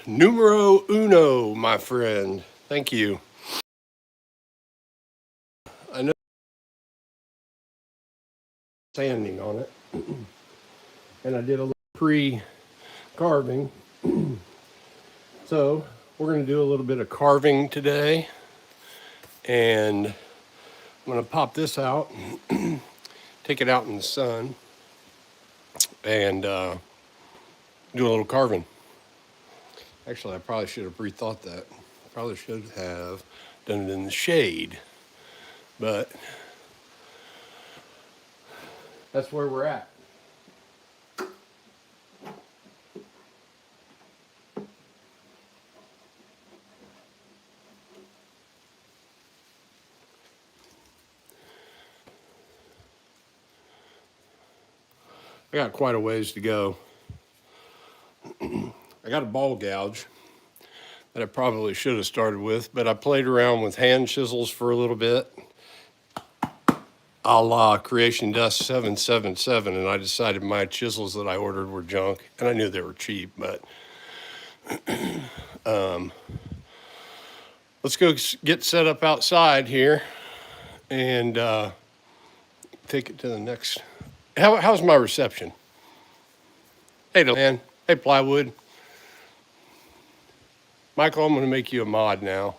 numero uno, my friend. Thank you. I know sanding on it, and I did a little pre-carving. So we're going to do a little bit of carving today, and I'm going to pop this out, take it out in the sun, and do a little carving. Actually, I probably should have rethought that. Probably should have done it in the shade, but that's where we're at. I got quite a ways to go. I got a ball gouge that I probably should have started with, but I played around with hand chisels for a little bit, a la Creation Dust 777, and I decided my chisels that I ordered were junk, and I knew they were cheap, but let's go get set up outside here and take it to the next. How's my reception? Hey, man. Hey, Plywood. Michael, I'm going to make you a mod now.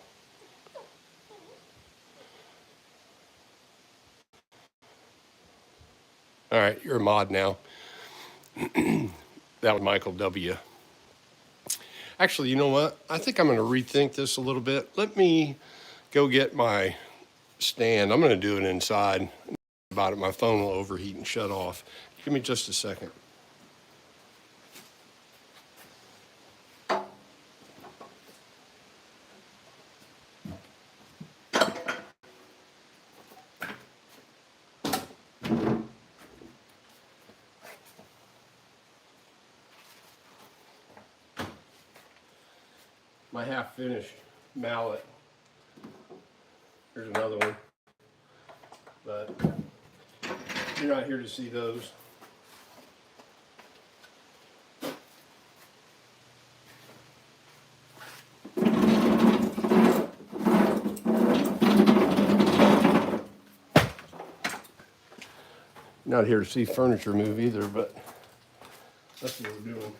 All right, you're a mod now. That was Michael W. Actually, you know what? I think I'm going to rethink this a little bit. Let me go get my stand. I'm going to do it inside. About it, my phone will overheat and shut off. Give me just a second. My half-finished mallet. Here's another one. But you're not here to see those. Not here to see furniture move either, but that's what we're doing.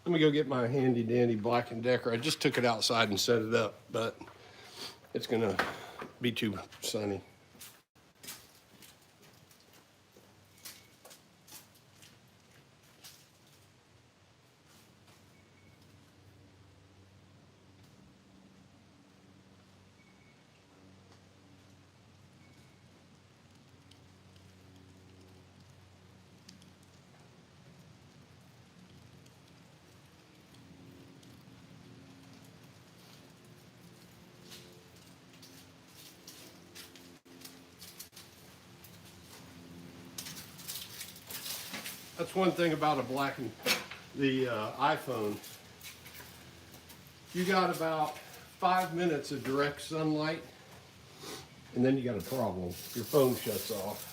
Let me go get my handy dandy Black & Decker. I just took it outside and set it up, but it's gonna be too sunny. That's one thing about the iPhone. You got about 5 minutes of direct sunlight, and then you got a problem. Your phone shuts off.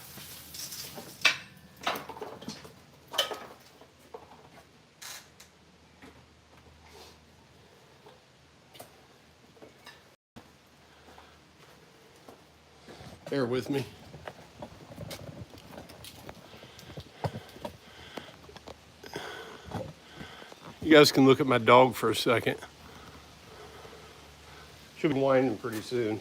Bear with me. You guys can look at my dog for a second. She'll be whining pretty soon.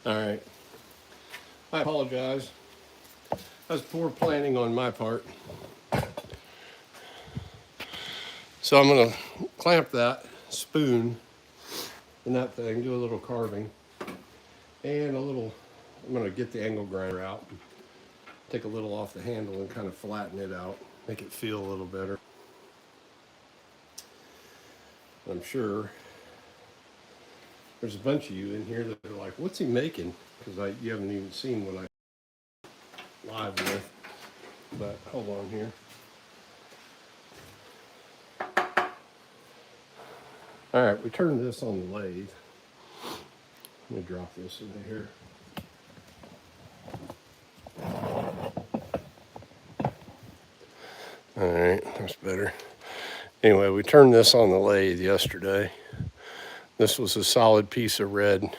All right. I apologize. That's poor planning on my part. So I'm going to clamp that spoon in that thing, do a little carving, and I'm going to get the angle grinder out, take a little off the handle and kind of flatten it out, make it feel a little better. I'm sure there's a bunch of you in here that are like, what's he making? Because you haven't even seen what I live with. But hold on here. All right, we turned this on the lathe. Let me drop this into here. All right, that's better. Anyway, we turned this on the lathe yesterday. This was a solid piece of red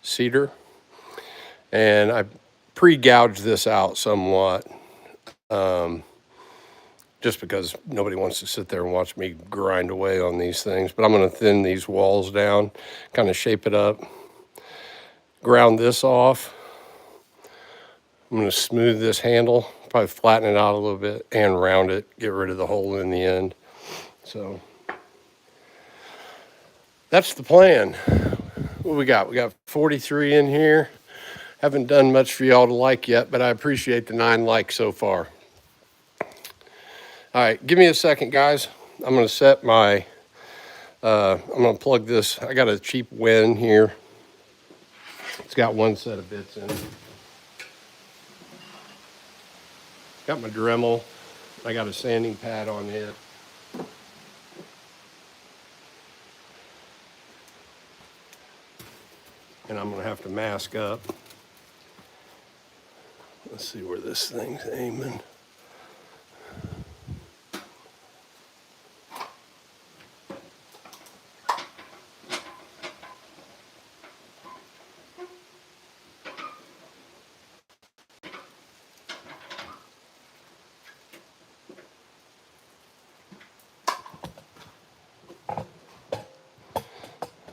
cedar. And I pre-gouged this out somewhat, just because nobody wants to sit there and watch me grind away on these things. But I'm going to thin these walls down, kind of shape it up, ground this off. I'm going to smooth this handle, probably flatten it out a little bit and round it, get rid of the hole in the end. So that's the plan. What we got? We got 43 in here. Haven't done much for y'all to like yet, but I appreciate the 9 likes so far. All right, give me a second, guys. I'm going to set my, I'm going to plug this. I got a cheap Wen here. It's got one set of bits in it. Got my Dremel. I got a sanding pad on it. And I'm going to have to mask up. Let's see where this thing's aiming.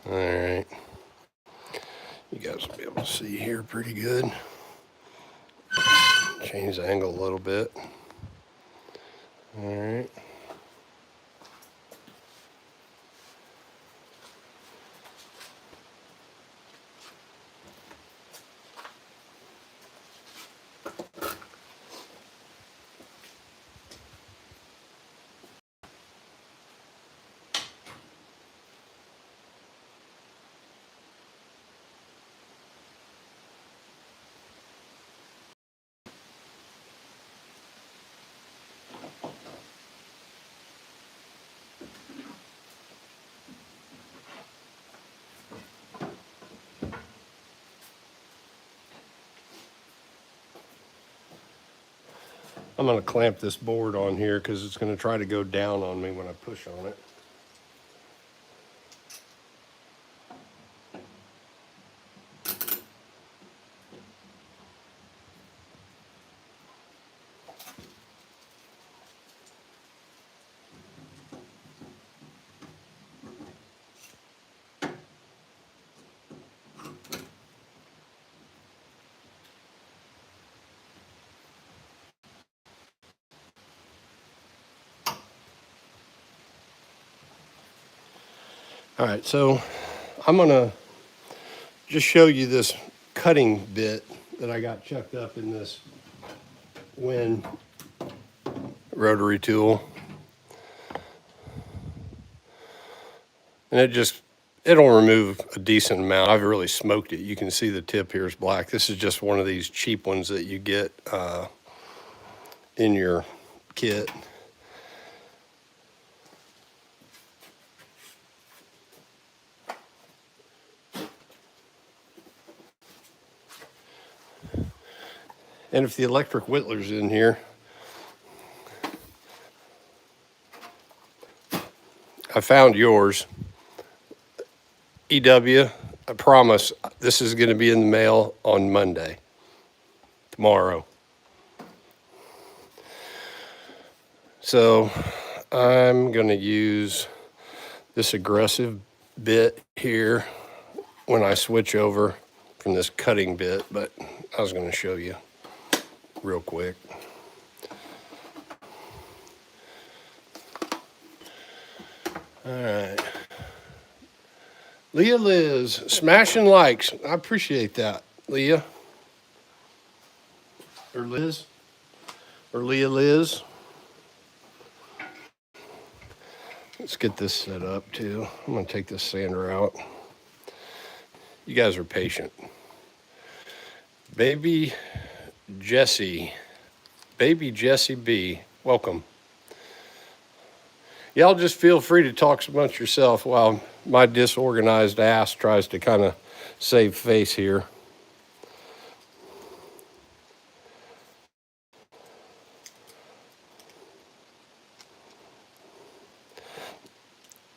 All right. You guys will be able to see here pretty good. Change the angle a little bit. All right. I'm going to clamp this board on here because it's going to try to go down on me when I push on it. All right, so I'm going to just show you this cutting bit that I got chucked up in this Wen rotary tool. And it'll remove a decent amount. I've really smoked it. You can see the tip here is black. This is just one of these cheap ones that you get in your kit. And if the electric whittler's in here, I found yours. EW, I promise this is going to be in the mail on Monday, tomorrow. So I'm going to use this aggressive bit here when I switch over from this cutting bit, but I was going to show you real quick. All right. Leah Liz, smashing likes. I appreciate that, Leah. Or Liz. Or Leah Liz. Let's get this set up too. I'm going to take this sander out. You guys are patient. Baby Jessie B, welcome. Y'all just feel free to talk amongst yourself while my disorganized ass tries to kind of save face here.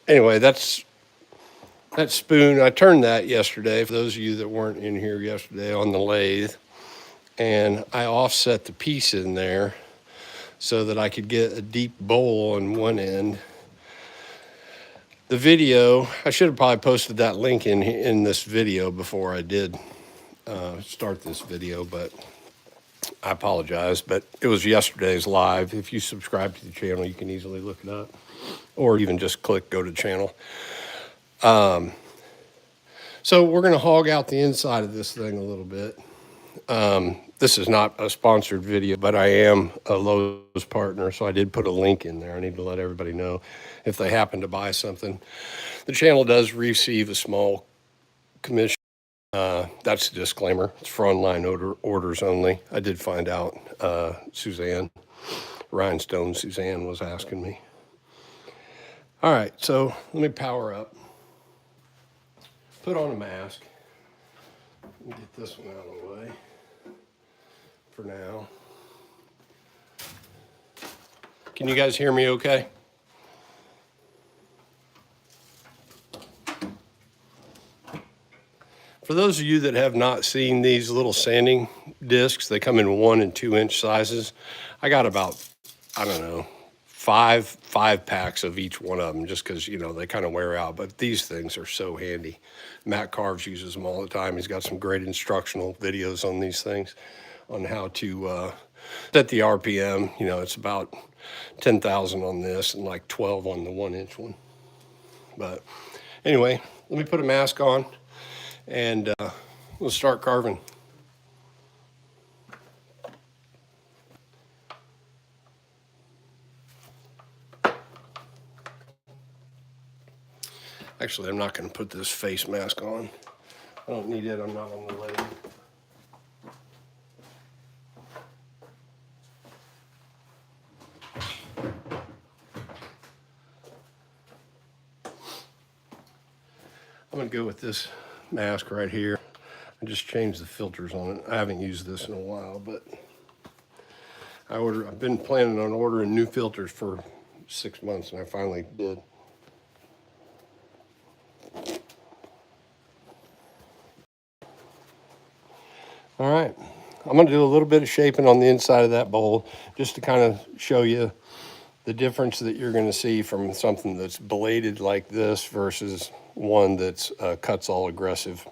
Anyway, that spoon, I turned that yesterday, for those of you that weren't in here yesterday, on the lathe. And I offset the piece in there so that I could get a deep bowl on one end. The video, I should have probably posted that link in this video before I did start this video, but I apologize. But it was yesterday's live. If you subscribe to the channel, you can easily look it up, or even just click go to channel. So we're going to hog out the inside of this thing a little bit. This is not a sponsored video, but I am a Lowe's partner, so I did put a link in there. I need to let everybody know if they happen to buy something. The channel does receive a small commission. That's a disclaimer. It's for online orders only. I did find out Suzanne was asking me. All right, so let me power up. Put on a mask. Let me get this one out of the way for now. Can you guys hear me okay? For those of you that have not seen these little sanding discs, they come in 1 and 2 inch sizes. I got about, I don't know, five packs of each one of them, just because, you know, they kind of wear out. But these things are so handy. Matt Carves uses them all the time. He's got some great instructional videos on these things, on how to set the RPM. You know, it's about 10,000 on this and like 12 on the 1 inch one. But anyway, let me put a mask on and we'll start carving. Actually, I'm not going to put this face mask on. I don't need it. I'm not on the lathe. I'm going to go with this mask right here. I just changed the filters on it. I haven't used this in a while, but I've been planning on ordering new filters for 6 months, and I finally did. All right, I'm going to do a little bit of shaping on the inside of that bowl just to kind of show you the difference that you're going to see from something that's bladed like this versus one that's cuts all aggressive.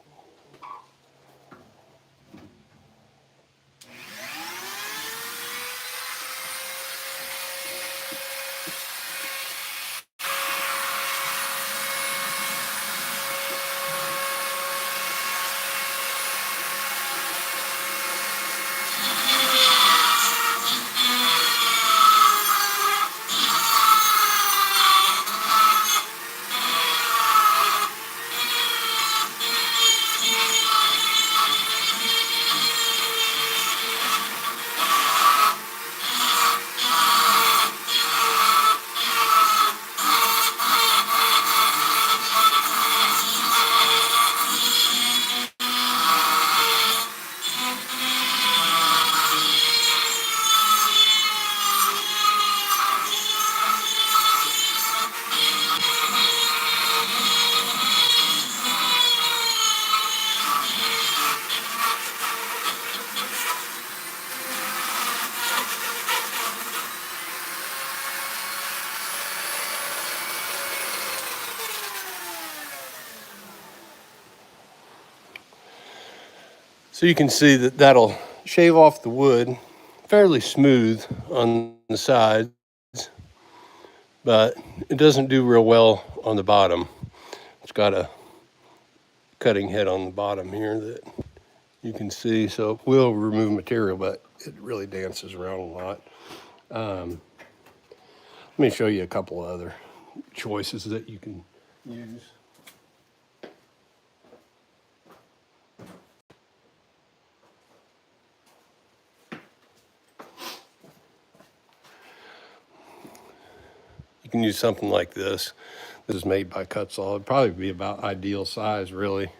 So you can see that that'll shave off the wood fairly smooth on the sides, but it doesn't do real well on the bottom. It's got a cutting head on the bottom here that you can see, so it will remove material, but it really dances around a lot. Let me show you a couple of other choices that you can use. You can use something like this. This is made by Cutsaw. It'd probably be about ideal size, really,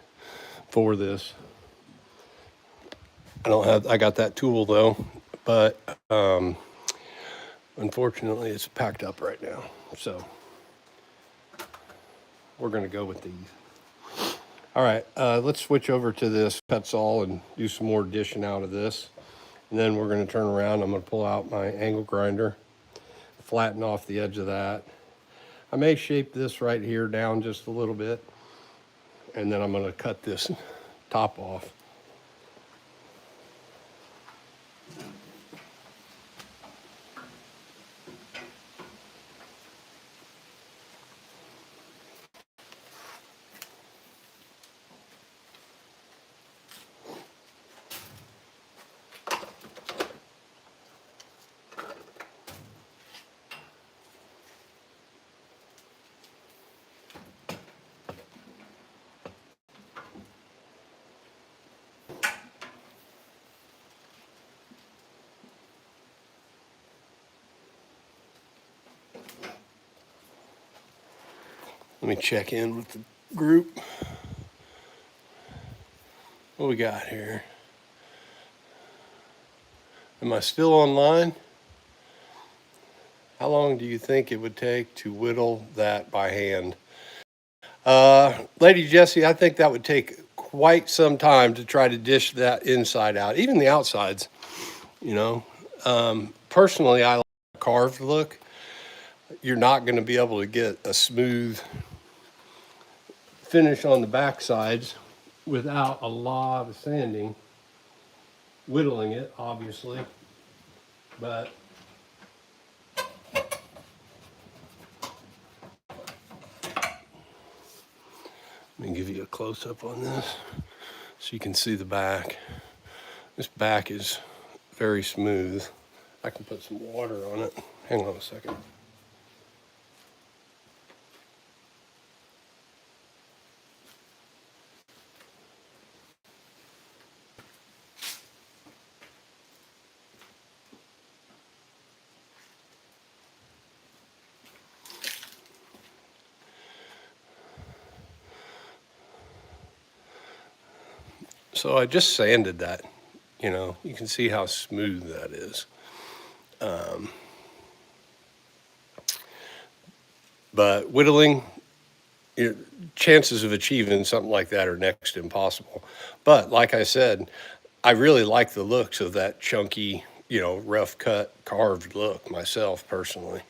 for this. I got that tool though, but unfortunately it's packed up right now. So we're gonna go with these. All right, let's switch over to this Cutsaw and do some more dishing out of this. And then we're gonna turn around. I'm gonna pull out my angle grinder, flatten off the edge of that. I may shape this right here down just a little bit, and then I'm gonna cut this top off. Let me check in with the group. What we got here? Am I still online? How long do you think it would take to whittle that by hand? Lady Jessie, I think that would take quite some time to try to dish that inside out, even the outsides, you know. Personally, I like a carved look. You're not going to be able to get a smooth finish on the back sides without a lot of sanding, whittling it, obviously, but let me give you a close-up on this so you can see the back. This back is very smooth. I can put some water on it. Hang on a second. So I just sanded that, you know, you can see how smooth that is. But whittling, your chances of achieving something like that are next to impossible. But like I said, I really like the looks of that chunky, you know, rough cut, carved look myself personally.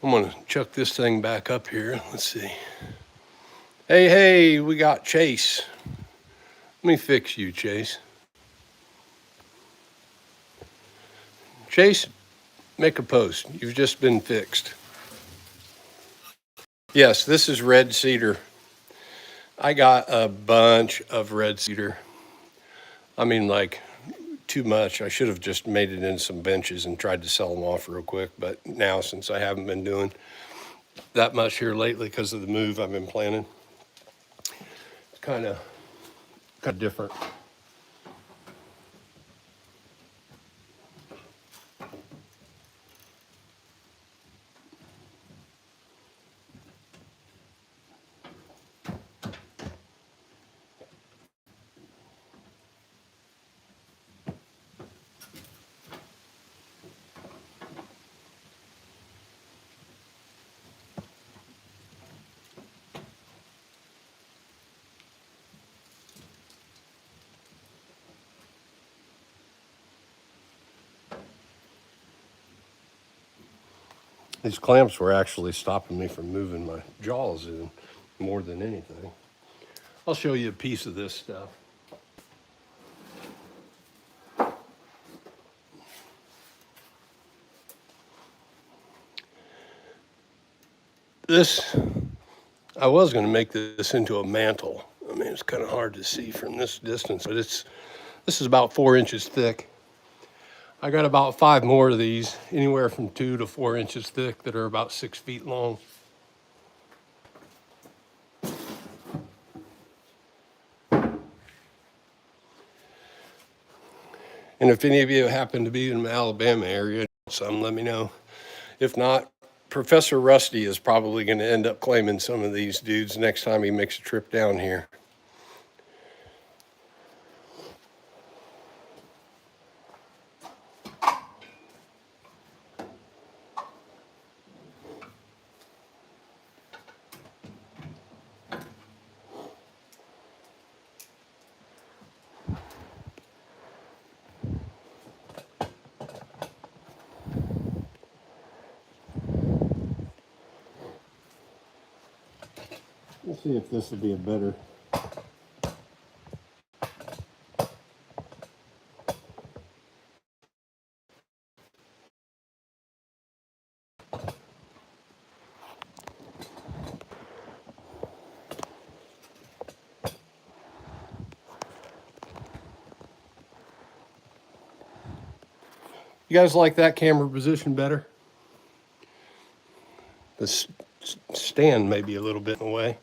I'm gonna chuck this thing back up here. Let's see. Hey, we got Chase. Let me fix you, Chase. Chase, make a post. You've just been fixed. Yes, this is red cedar. I got a bunch of red cedar. I mean, like, too much. I should have just made it in some benches and tried to sell them off real quick. But now, since I haven't been doing that much here lately because of the move I've been planning, it's kind of different. These clamps were actually stopping me from moving my jaws in more than anything. I'll show you a piece of this stuff. This, I was going to make this into a mantle. I mean, it's kind of hard to see from this distance, but this is about 4 inches thick. I got about 5 more of these, anywhere from 2 to 4 inches thick, that are about 6 feet long. And if any of you happen to be in the Alabama area, some, let me know. If not, Professor Rusty is probably going to end up claiming some of these dudes next time he makes a trip down here. Let's see if this would be a better. You guys like that camera position better? The stand may be a little bit in the way.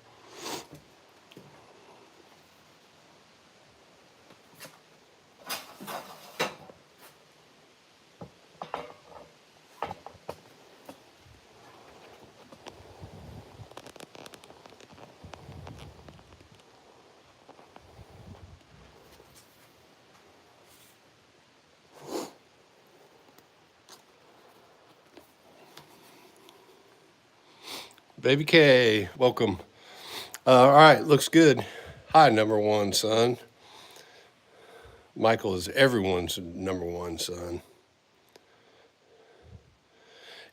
Baby K, welcome. All right, looks good. Hi, number one son. Michael is everyone's number one son.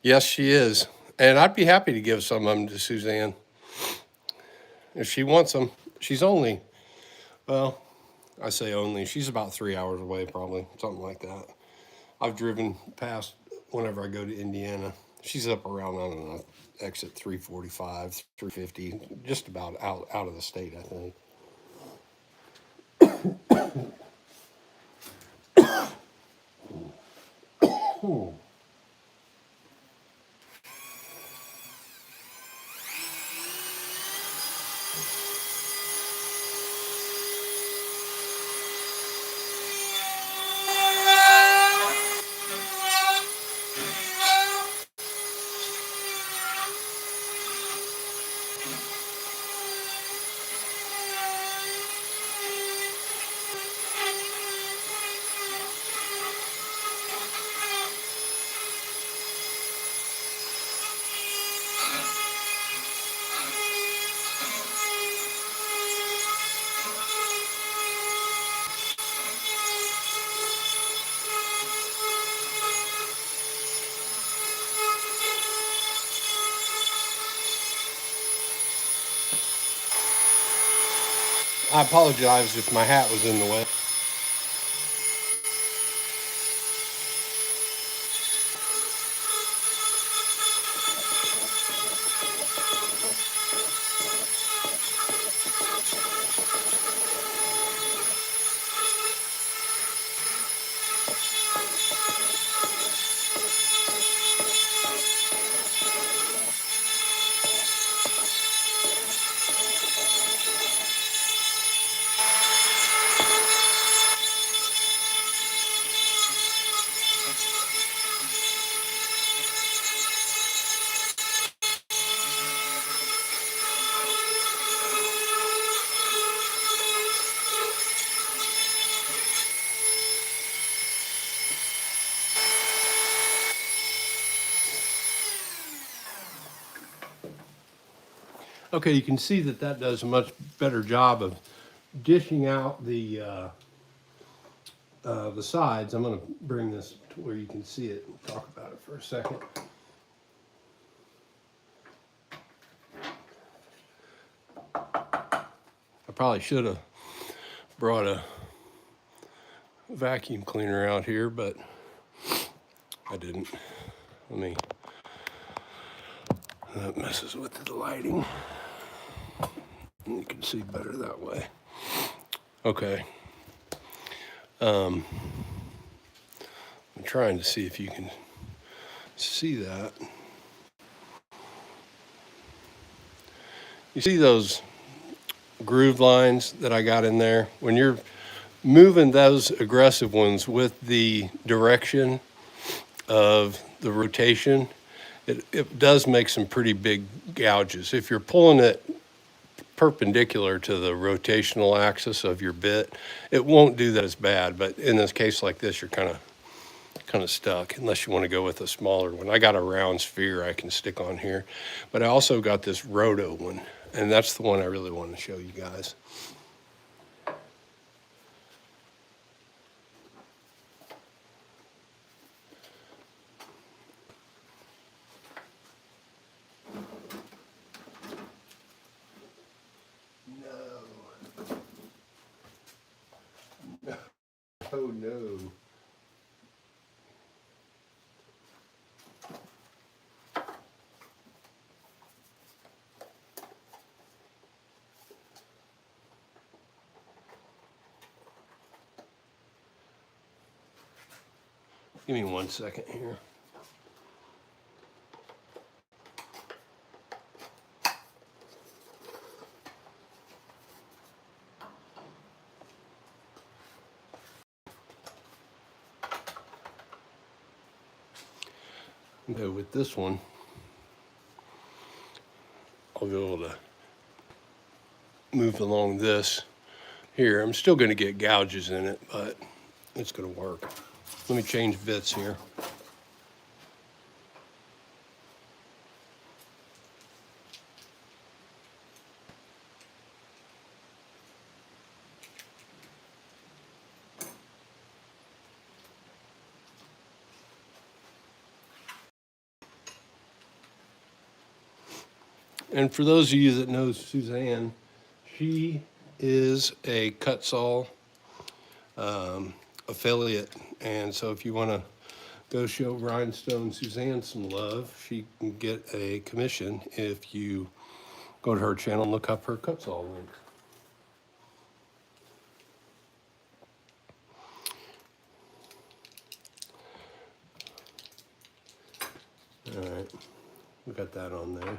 Yes, she is. And I'd be happy to give some of them to Suzanne if she wants them. She's only, well, I say only, she's about 3 hours away, probably, something like that. I've driven past whenever I go to Indiana. She's up around, I don't know, exit 345, 350, just about out of the state, I think. I apologize if my hat was in the way. Okay, you can see that that does a much better job of dishing out the sides. I'm going to bring this to where you can see it and talk about it for a second. I probably should have brought a vacuum cleaner out here, but I didn't. That messes with the lighting. You can see better that way. Okay. I'm trying to see if you can see that. You see those groove lines that I got in there? When you're moving those aggressive ones with the direction of the rotation, it does make some pretty big gouges. If you're pulling it perpendicular to the rotational axis of your bit, it won't do that as bad. But in this case like this, you're kind of stuck unless you want to go with a smaller one. I got a round sphere I can stick on here, but I also got this roto one, and that's the one I really want to show you guys. Oh no. Give me 1 second here. Okay, with this one, I'll be able to move along this here. I'm still going to get gouges in it, but it's going to work. Let me change bits here. And for those of you that know Suzanne, she is a cut saw affiliate. And so if you want to go show Rhinestone Suzanne some love, she can get a commission if you go to her channel and look up her cut saw link. All right, we got that on there.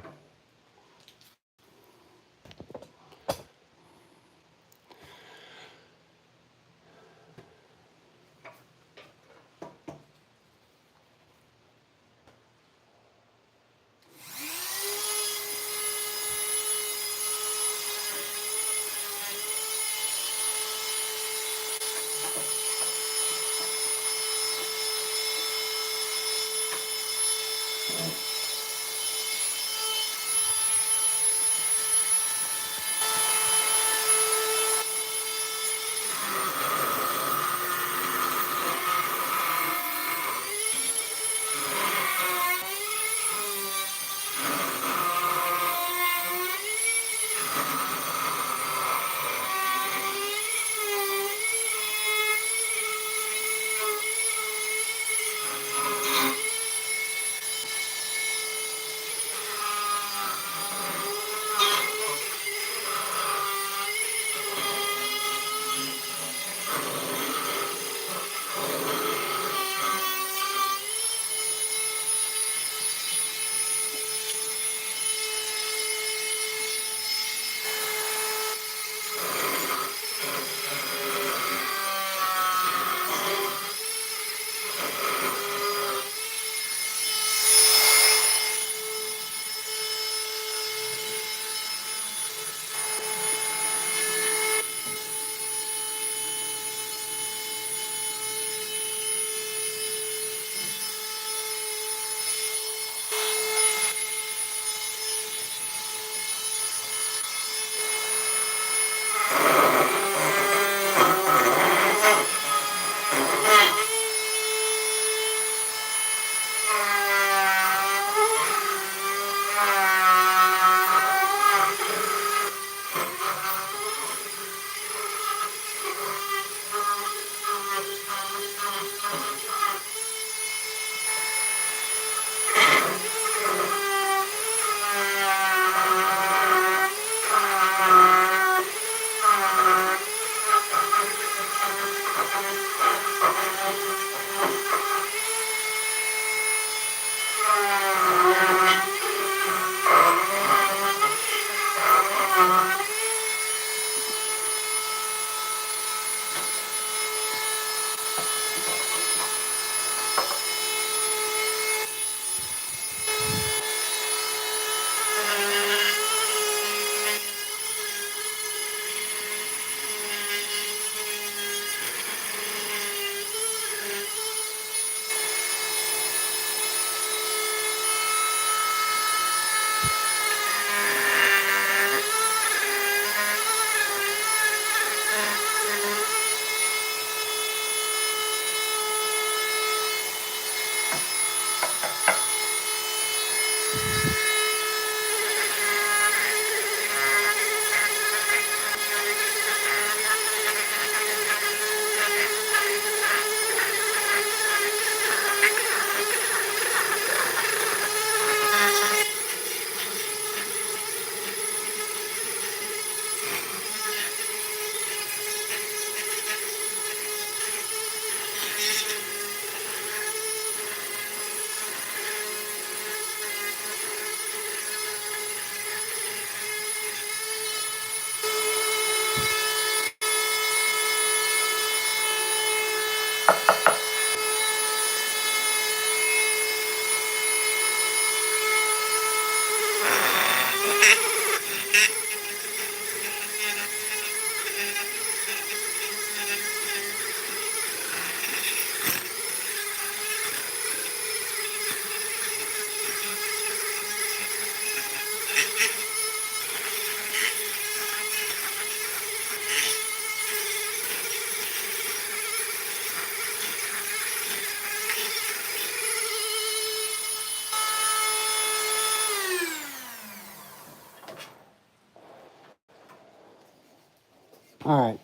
All right,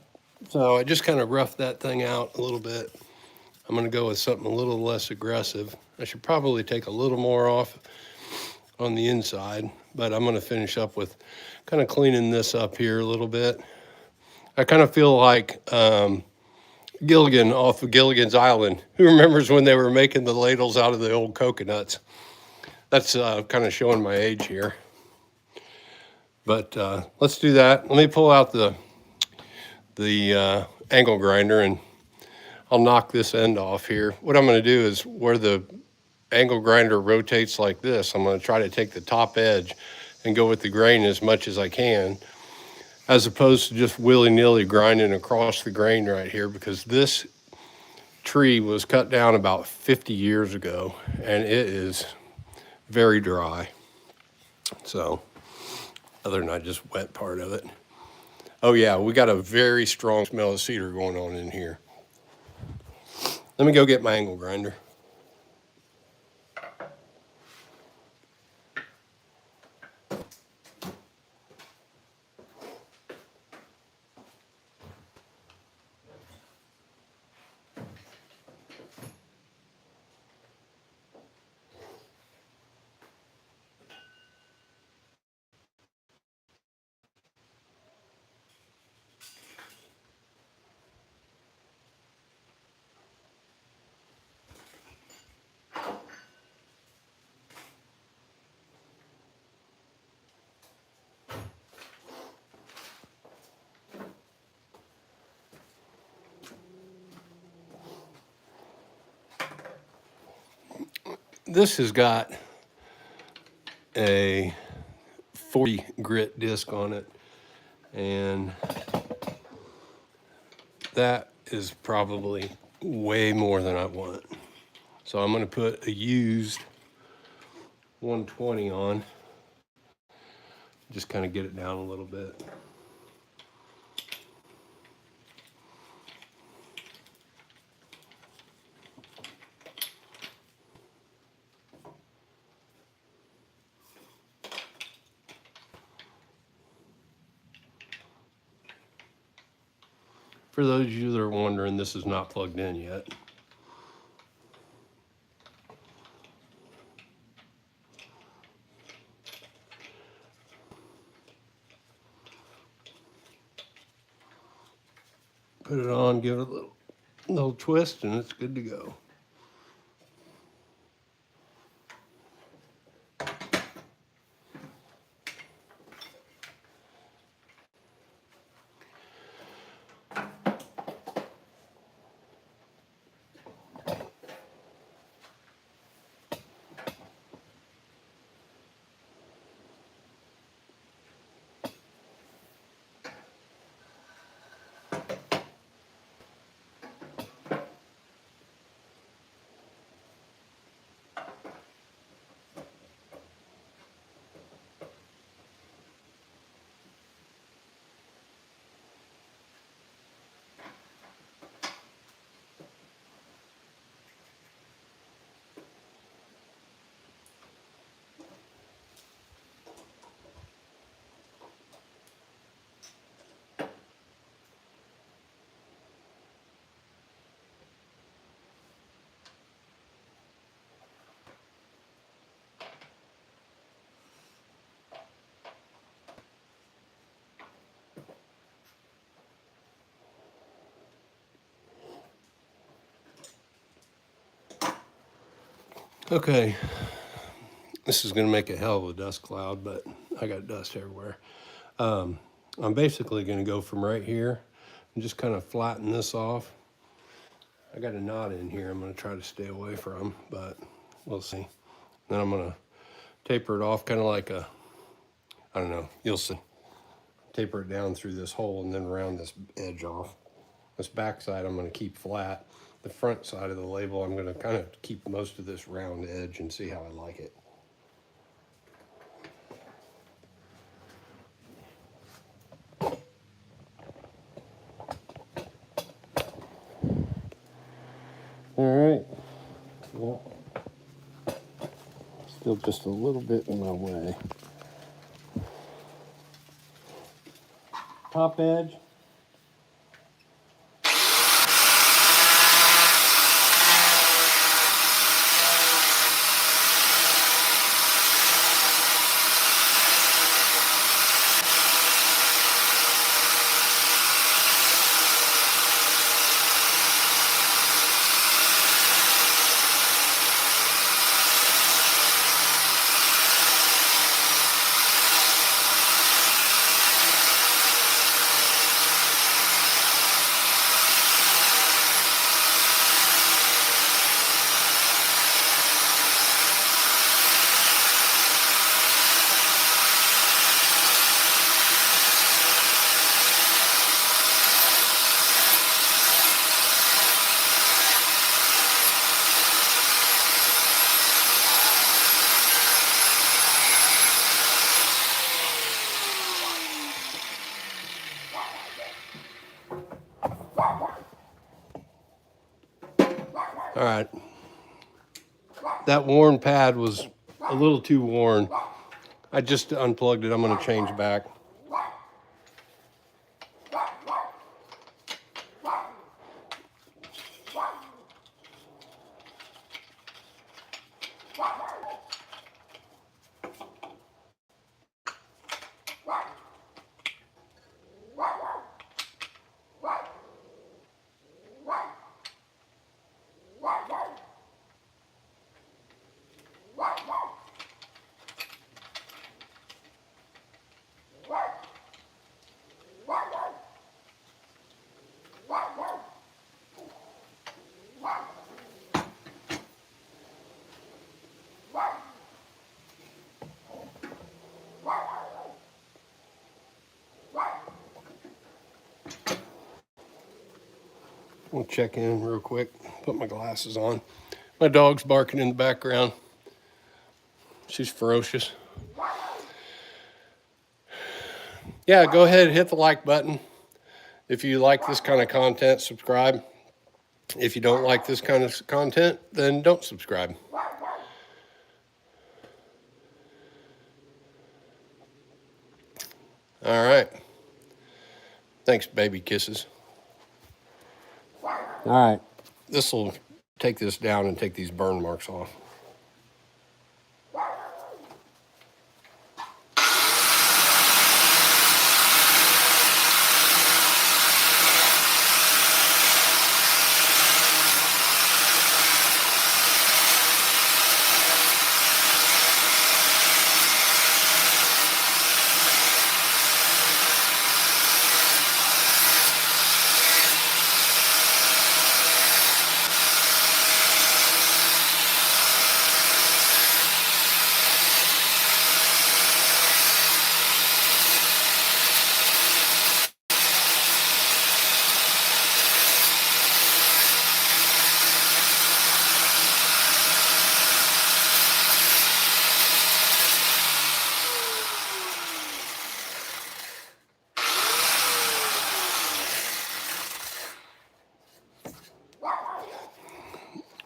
so I just kind of roughed that thing out a little bit. I'm going to go with something a little less aggressive. I should probably take a little more off on the inside, but I'm going to finish up with kind of cleaning this up here a little bit. I kind of feel like Gilligan off of Gilligan's Island. Who remembers when they were making the ladles out of the old coconuts? That's kind of showing my age here. But let's do that. Let me pull out the angle grinder and I'll knock this end off here. What I'm going to do is where the angle grinder rotates like this, I'm going to try to take the top edge and go with the grain as much as I can, as opposed to just willy-nilly grinding across the grain right here, because this tree was cut down about 50 years ago and it is very dry. So other than I just wet part of it. Oh yeah, we got a very strong smell of cedar going on in here. Let me go get my angle grinder. This has got a 40 grit disc on it, and that is probably way more than I want. So I'm going to put a used 120 on, just kind of get it down a little bit. For those of you that are wondering, this is not plugged in yet. Put it on, give it a little twist, and it's good to go. Okay, this is going to make a hell of a dust cloud, but I got dust everywhere. I'm basically going to go from right here and just kind of flatten this off I got a knot in here I'm going to try to stay away from, but we'll see. Then I'm going to taper it off kind of like a, I don't know, you'll see. Taper it down through this hole and then round this edge off. This back side I'm going to keep flat. The front side of the label I'm going to kind of keep most of this round edge and see how I like it. All right. Well, still just a little bit in my way. Top edge. All right, that worn pad was a little too worn. I just unplugged it. I'm going to change back. We'll check in real quick, put my glasses on. My dog's barking in the background. She's ferocious. Yeah, go ahead and hit the like button. If you like this kind of content, subscribe. If you don't like this kind of content, then don't subscribe. All right. Thanks, baby kisses. All right. This will take this down and take these burn marks off.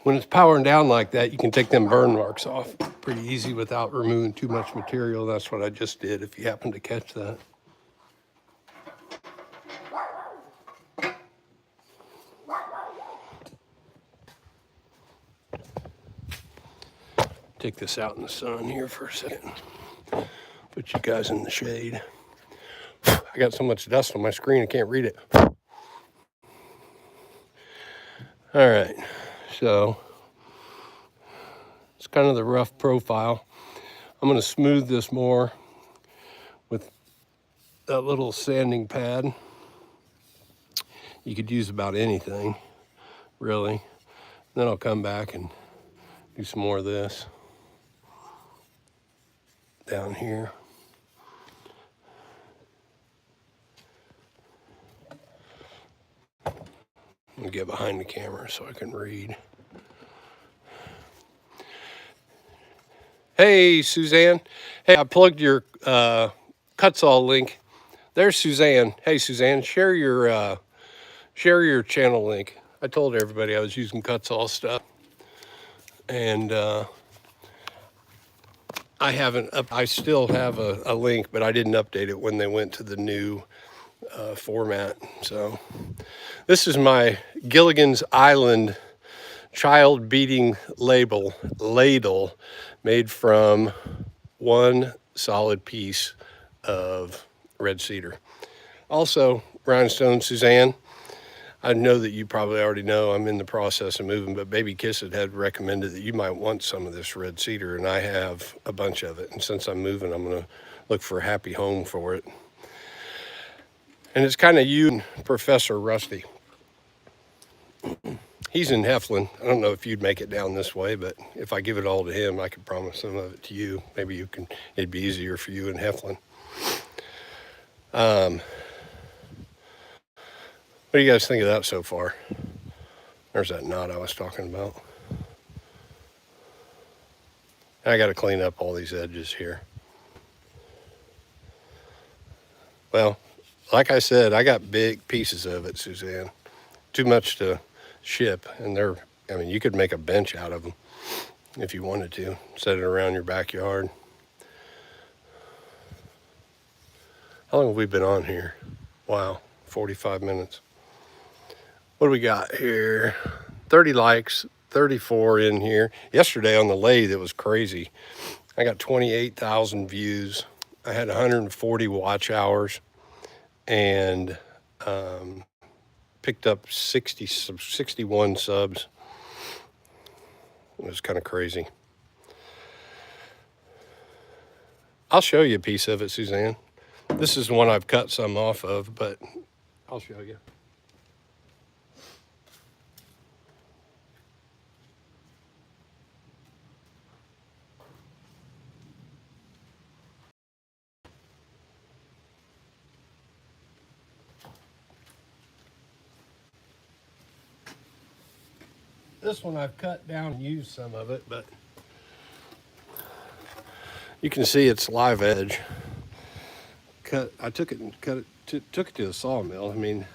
When it's powering down like that, you can take them burn marks off pretty easy without removing too much material. That's what I just did, if you happen to catch that. Take this out in the sun here for a second. Put you guys in the shade. I got so much dust on my screen I can't read it. All right, so it's kind of the rough profile. I'm going to smooth this more with that little sanding pad. You could use about anything. really. Then I'll come back and do some more of this down here. Let me get behind the camera so I can read. Hey, Suzanne. Hey, I plugged your Cutsaw link. There's Suzanne. Hey, Suzanne, share your channel link. I told everybody I was using Cutsaw stuff, and I still have a link, but I didn't update it when they went to the new format. So this is my Gilligan's Island child beating ladle made from one solid piece of red cedar. Also, Rhinestone Suzanne, I know that you probably already know I'm in the process of moving, but Baby Kiss had recommended that you might want some of this red cedar, and I have a bunch of it. And since I'm moving, I'm going to look for a happy home for it. And it's kind of you and Professor Rusty. He's in Heflin. I don't know if you'd make it down this way, but if I give it all to him, I could promise some of it to you. Maybe you can, it'd be easier for you in Heflin. What do you guys think of that so far? There's that knot I was talking about. I got to clean up all these edges here. Well, like I said, I got big pieces of it, Suzanne. Too much to ship, and I mean, you could make a bench out of them if you wanted to. Set it around your backyard. How long have we been on here? Wow, 45 minutes. What do we got here? 30 likes, 34 in here. Yesterday on the Lathe, it was crazy. I got 28,000 views. I had 140 watch hours, and picked up 61 subs. It was kind of crazy. I'll show you a piece of it, Suzanne. This is the one I've cut some off of, but I'll show you. This one I've cut down and used some of it, but you can see it's live edge. I took it and took it to the sawmill. I mean,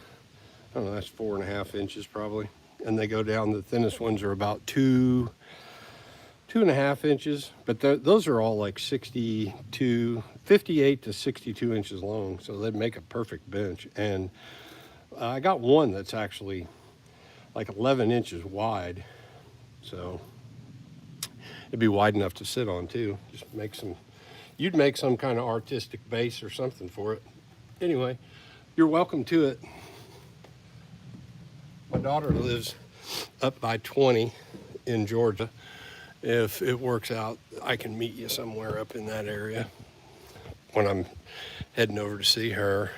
I don't know, that's 4.5 inches probably. And they go down, the thinnest ones are about 2.5 inches, but those are all like 58 to 62 inches long. So they'd make a perfect bench. And I got one that's actually like 11 inches wide. So it'd be wide enough to sit on too. Just make you'd make some kind of artistic base or something for it. Anyway, you're welcome to it. My daughter lives up by 20 in Georgia. If it works out, I can meet you somewhere up in that area when I'm heading over to see her.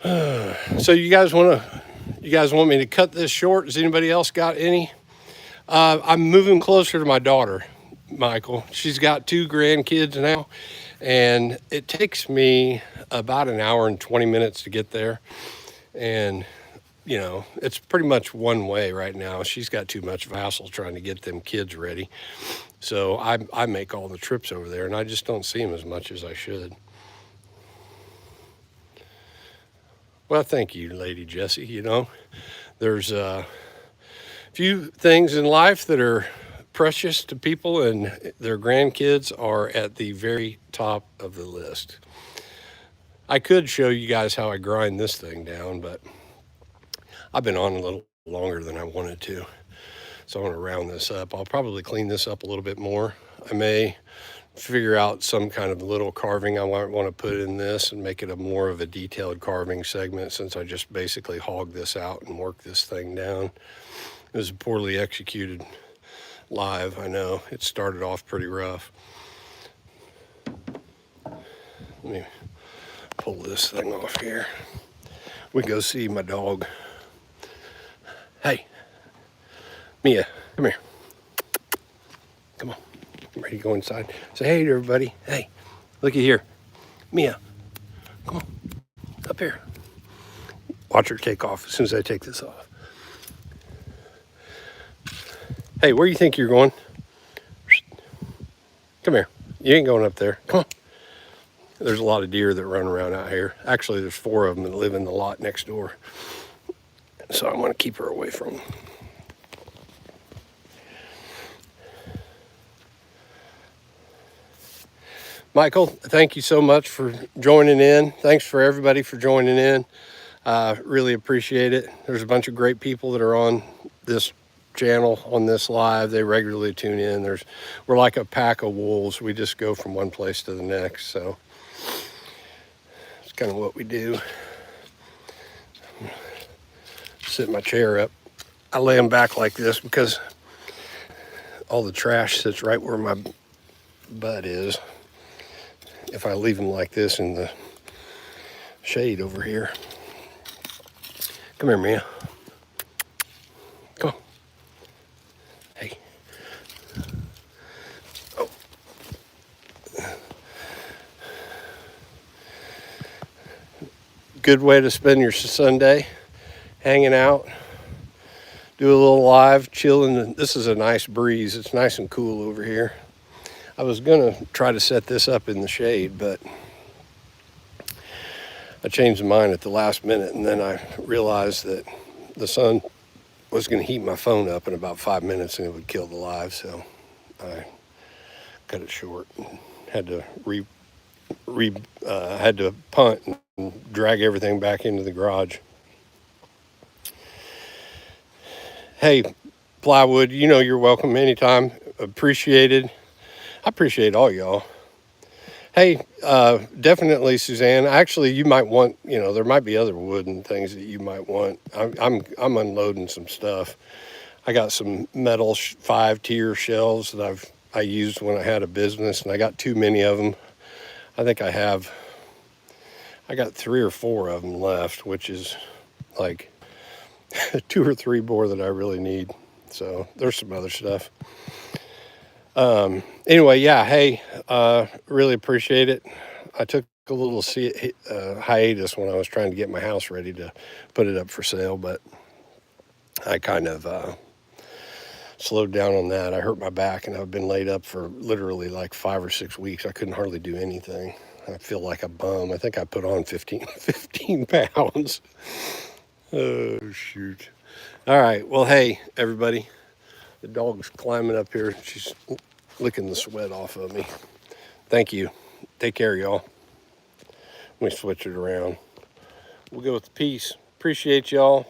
So you guys want me to cut this short? Has anybody else got any? I'm moving closer to my daughter, Michael. She's got 2 grandkids now, and it takes me about an hour and 20 minutes to get there. And, you know, it's pretty much one way right now. She's got too much hassle trying to get them kids ready. So I make all the trips over there, and I just don't see them as much as I should. Well, thank you, Lady Jessie. You know, there's a few things in life that are precious to people, and their grandkids are at the very top of the list. I could show you guys how I grind this thing down, but I've been on a little longer than I wanted to. So I want to round this up. I'll probably clean this up a little bit more. I may figure out some kind of little carving I might want to put in this and make it more of a detailed carving segment, since I just basically hogged this out and worked this thing down. It was poorly executed live, I know. It started off pretty rough. Let me pull this thing off here. We go see my dog. Hey, Mia, come here. Come on. I'm ready to go inside. Say hey to everybody. Hey, looky here. Mia, come on. Up here. Watch her take off as soon as I take this off. Hey, where do you think you're going? Come here. You ain't going up there. Come on. There's a lot of deer that run around out here. Actually, there's 4 of them that live in the lot next door. So I want to keep her away from them. Michael, thank you so much for joining in. Thanks for everybody for joining in. Really appreciate it. There's a bunch of great people that are on this channel, on this live. They regularly tune in. We're like a pack of wolves. We just go from one place to the next. So it's kind of what we do. Sit my chair up. I lay them back like this because all the trash sits right where my butt is. If I leave them like this in the shade over here. Come here, Mia. Come on. Hey. Oh. Good way to spend your Sunday, hanging out. Do a little live, chilling. This is a nice breeze. It's nice and cool over here. I was gonna try to set this up in the shade, but I changed my mind at the last minute, and then I realized that the sun was gonna heat my phone up in about 5 minutes and it would kill the live, so I cut it short and had to had to punt and drag everything back into the garage. Hey, Plywood, you know you're welcome anytime. Appreciated. I appreciate all y'all. Hey, definitely, Suzanne. Actually, you might want, there might be other wood and things that you might want. I'm unloading some stuff. I got some metal 5-tier shelves that I used when I had a business, and I got too many of them. I think I got 3 or 4 of them left, which is like 2 or 3 more that I really need. So there's some other stuff. Anyway, yeah, hey, really appreciate it. I took a little hiatus when I was trying to get my house ready to put it up for sale, but I kind of slowed down on that. I hurt my back, and I've been laid up for literally like 5 or 6 weeks. I couldn't hardly do anything. I feel like a bum. I think I put on 15 pounds. Oh, shoot. All right. Well, hey, everybody. The dog's climbing up here. She's licking the sweat off of me. Thank you. Take care, y'all. Let me switch it around. We'll go with the peace. Appreciate y'all.